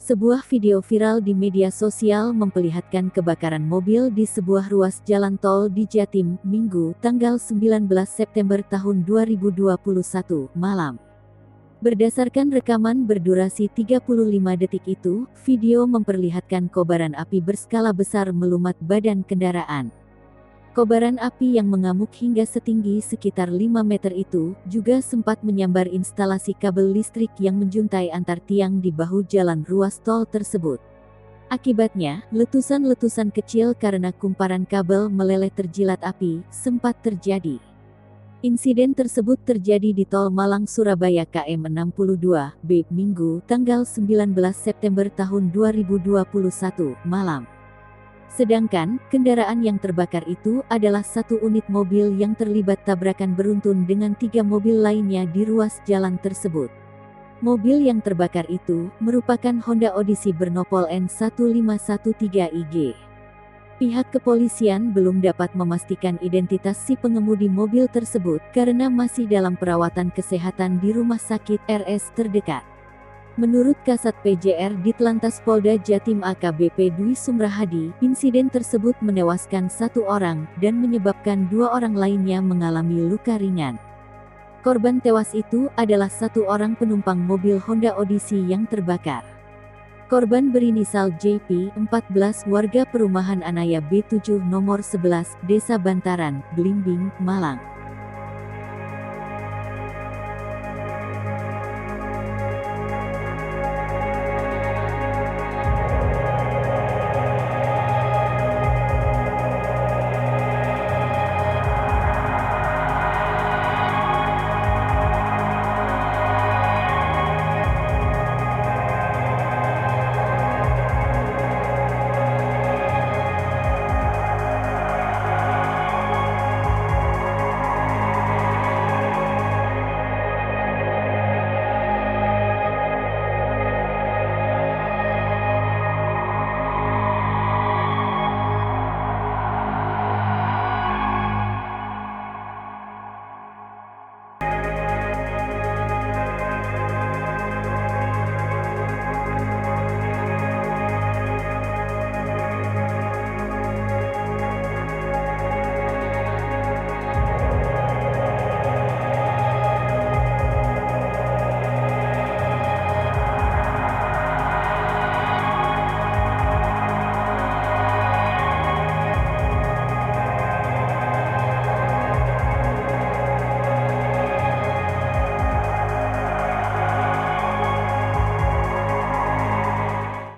Sebuah video viral di media sosial memperlihatkan kebakaran mobil di sebuah ruas jalan tol di Jatim, Minggu, tanggal 19 September tahun 2021, malam. Berdasarkan rekaman berdurasi 35 detik itu, video memperlihatkan kobaran api berskala besar melumat badan kendaraan. Kobaran api yang mengamuk hingga setinggi sekitar 5 meter itu, juga sempat menyambar instalasi kabel listrik yang menjuntai antar tiang di bahu jalan ruas tol tersebut. Akibatnya, letusan-letusan kecil karena kumparan kabel meleleh terjilat api, sempat terjadi. Insiden tersebut terjadi di Tol Malang-Surabaya KM 62B, Minggu, tanggal 19 September tahun 2021, malam. Sedangkan, kendaraan yang terbakar itu adalah satu unit mobil yang terlibat tabrakan beruntun dengan 3 mobil lainnya di ruas jalan tersebut. Mobil yang terbakar itu merupakan Honda Odyssey bernopol N1513IG. Pihak kepolisian belum dapat memastikan identitas si pengemudi mobil tersebut karena masih dalam perawatan kesehatan di rumah sakit RS terdekat. Menurut Kasat PJR Ditlantas Polda Jatim AKBP Dwi Sumrahadi, insiden tersebut menewaskan 1 orang dan menyebabkan 2 orang lainnya mengalami luka ringan. Korban tewas itu adalah 1 orang penumpang mobil Honda Odyssey yang terbakar. Korban berinisial JP, 14, warga perumahan Anaya B7 nomor 11, Desa Bantaran, Blimbing, Malang.